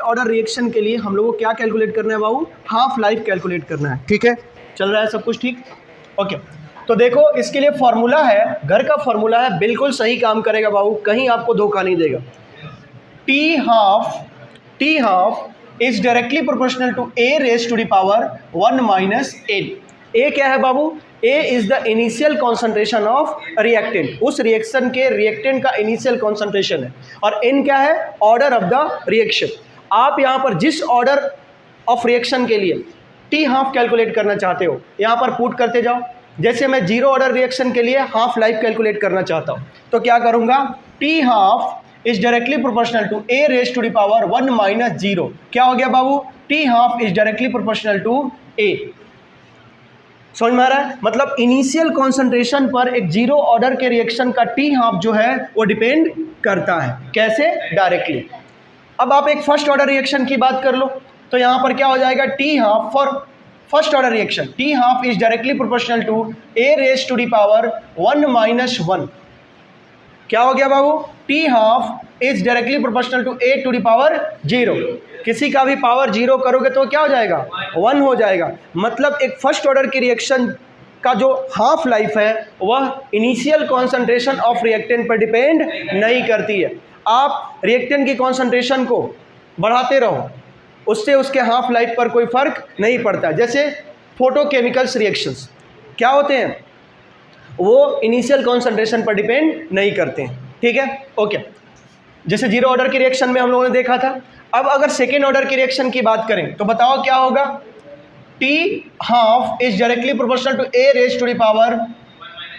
Order reaction के लिए हम लोगों को क्या कैलकुलेट करना है बाबू? हाफ लाइफ कैलकुलेट करना है। ठीक है, चल रहा है सब कुछ ठीक? ओके, तो देखो इसके लिए फॉर्मूला है, घर का फॉर्मूला है, बिल्कुल सही काम करेगा बाबू, कहीं आपको धोखा नहीं देगा। T half is directly proportional to A raise to the power 1 minus N. A क्या है बाबू? A is the initial concentration of reactant, उस रिएक्शन के रिएक्टेंट का इनिशियल कॉन्सेंट्रेशन है, और एन क्या है? Order of the reaction. आप यहाँ पर जिस ऑर्डर ऑफ रिएक्शन के लिए टी हाफ कैलकुलेट करना चाहते हो यहाँ पर पुट करते जाओ। जैसे मैं जीरो ऑर्डर रिएक्शन के लिए हाफ लाइफ कैलकुलेट करना चाहता हूँ तो क्या करूँगा? T half is directly proportional to A raise to the power 1 minus zero. क्या हो गया बाबू? T half is directly proportional to A. समझ में आ रहा है? मतलब इनिशियल कॉन्सेंट्रेशन पर एक जीरो ऑर्डर के रिएक्शन का टी हाफ जो है वो डिपेंड करता है। कैसे? डायरेक्टली। अब आप एक फर्स्ट ऑर्डर रिएक्शन की बात कर लो तो यहाँ पर क्या हो जाएगा? T half for first order reaction, T half is directly proportional to A raise to the power 1 minus 1। क्या हो गया बाबू? T half is directly proportional to A to the power 0। किसी का भी पावर 0 करोगे तो क्या हो जाएगा? 1 हो जाएगा। मतलब एक फर्स्ट ऑर्डर की रिएक्शन का जो हाफ लाइफ है वह इनिशियल कॉन्सेंट्रेशन ऑफ रिएक्टेंट पर डिपेंड नहीं करती है। आप रिएक्टेंट की कॉन्सेंट्रेशन को बढ़ाते रहो, उससे उसके हाफ लाइफ पर कोई फर्क नहीं पड़ता। जैसे फोटोकेमिकल्स रिएक्शंस क्या होते हैं? वो इनिशियल कॉन्सेंट्रेशन पर डिपेंड नहीं करते हैं। ठीक है, ओके। जैसे जीरो ऑर्डर की रिएक्शन में हम लोगों ने देखा था। अब अगर सेकेंड ऑर्डर की रिएक्शन की बात करें तो बताओ क्या होगा? T half is directly proportional to A raise to the power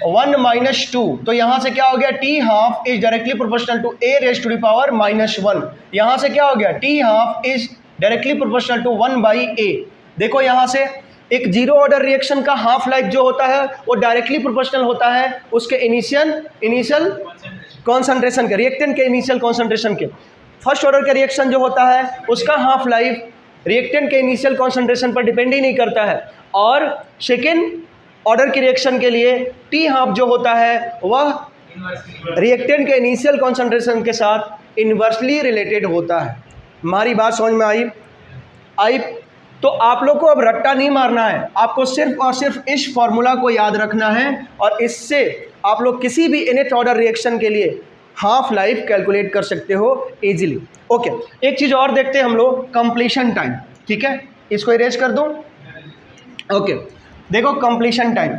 1 minus 2। तो यहाँ से क्या हो गया? T half is directly proportional to A raise to the power -1। यहाँ से क्या हो गया? T half is directly proportional to 1 by A. देखो यहाँ से एक जीरो ऑर्डर रिएक्शन का हाफ लाइफ जो होता है वो डायरेक्टली प्रोपोर्शनल होता है उसके इनिशियल कॉन्सेंट्रेशन के, रिएक्टेंट के इनिशियल कॉन्सेंट्रेशन के। फर्स्ट ऑर्डर का रिएक्शन जो होता है उसका हाफ लाइफ रिएक्टेंट के इनिशियल कॉन्सेंट्रेशन पर डिपेंड ही नहीं करता है। और सेकेंड ऑर्डर की रिएक्शन के लिए टी हाफ जो होता है वह रिएक्टेंट के इनिशियल कॉन्सेंट्रेशन के साथ इन्वर्सली रिलेटेड होता है। हमारी बात समझ में आई? तो आप लोग को अब रट्टा नहीं मारना है, आपको सिर्फ और सिर्फ इस फॉर्मूला को याद रखना है और इससे आप लोग किसी भी इनेट ऑर्डर रिएक्शन के लिए हाफ लाइफ कैलकुलेट कर सकते हो इजीली। ओके, एक चीज़ और देखते हैं हम लोग, कंप्लीशन टाइम। ठीक है, इसको इरेज कर दूं। ओके, देखो completion time,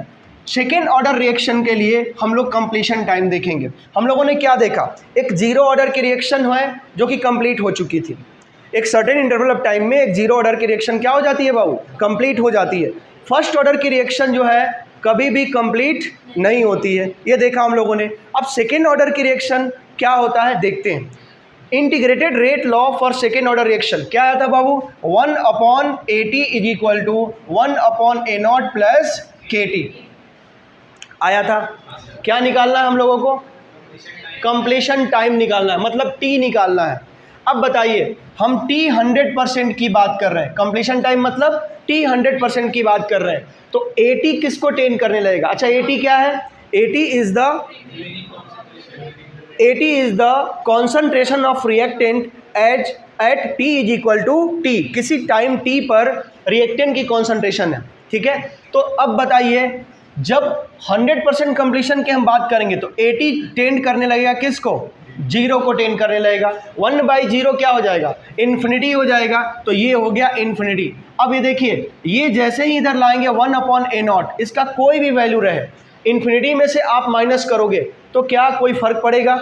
second order reaction के लिए हम लोग कंप्लीशन टाइम देखेंगे। हम लोगों ने क्या देखा? एक जीरो ऑर्डर की रिएक्शन है जो कि कंप्लीट हो चुकी थी। एक सर्टेन इंटरवल ऑफ टाइम में एक जीरो ऑर्डर की रिएक्शन क्या हो जाती है बाबू? कंप्लीट हो जाती है। फर्स्ट ऑर्डर की रिएक्शन जो है कभी भी कंप्लीट नहीं होती है, ये देखा हम लोगों ने। अब सेकेंड ऑर्डर की रिएक्शन क्या होता है देखते हैं। Integrated rate law for second order reaction क्या आया था बाबू? 1/AT is equal to 1/A0 plus KT आया था। क्या निकालना है हम लोगों को? कंप्लीशन टाइम निकालना है, मतलब T निकालना है। अब बताइए, हम T 100% की बात कर रहे हैं, कंप्लीशन टाइम मतलब T 100% की बात कर रहे हैं, तो AT किसको टेन करने लगेगा? अच्छा, AT क्या है? AT is the concentration of reactant at T is equal to T। किसी टाइम T पर रिएक्टेंट की कॉन्सेंट्रेशन है। ठीक है, तो अब बताइए, जब 100% कंप्लीशन की हम बात करेंगे तो AT टेंड करने लगेगा किसको? जीरो को टेंड करने लगेगा। 1/0 क्या हो जाएगा? इन्फिनिटी हो जाएगा। तो ये हो गया इन्फिनिटी। अब ये देखिए, ये जैसे ही इधर लाएंगे 1/A0, इसका कोई भी वैल्यू रहे, इन्फिनिटी में से आप माइनस करोगे तो क्या कोई फर्क पड़ेगा?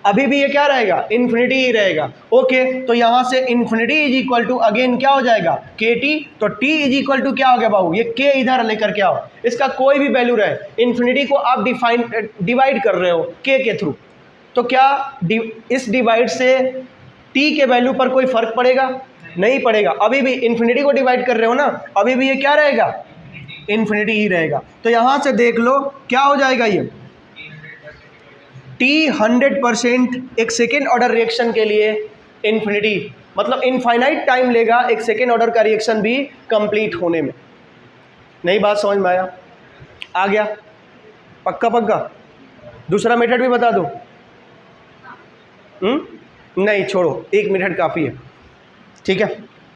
अभी भी ये क्या रहेगा? इन्फिनिटी ही रहेगा। ओके, तो यहाँ से infinity is equal to again क्या हो जाएगा? KT। तो T इज इक्वल टू क्या हो गया बाबू? ये K इधर लेकर क्या हो, इसका कोई भी वैल्यू रहे, इन्फिनिटी को आप डिवाइड कर रहे हो K के थ्रू, तो क्या इस डिवाइड से T के वैल्यू पर कोई फर्क पड़ेगा? नहीं पड़ेगा। अभी भी इन्फिनिटी को डिवाइड कर रहे हो ना, अभी भी ये क्या रहेगा? इन्फिनिटी ही रहेगा। तो यहाँ से देख लो क्या हो जाएगा, ये T 100% एक सेकेंड ऑर्डर रिएक्शन के लिए इन्फिनिटी, मतलब इनफाइनाइट टाइम लेगा एक सेकेंड ऑर्डर का रिएक्शन भी कंप्लीट होने में। नई बात समझ में आया? आ गया? पक्का? दूसरा मेथड भी बता दूं? नहीं, छोड़ो, 1 मिनट काफ़ी है। ठीक है।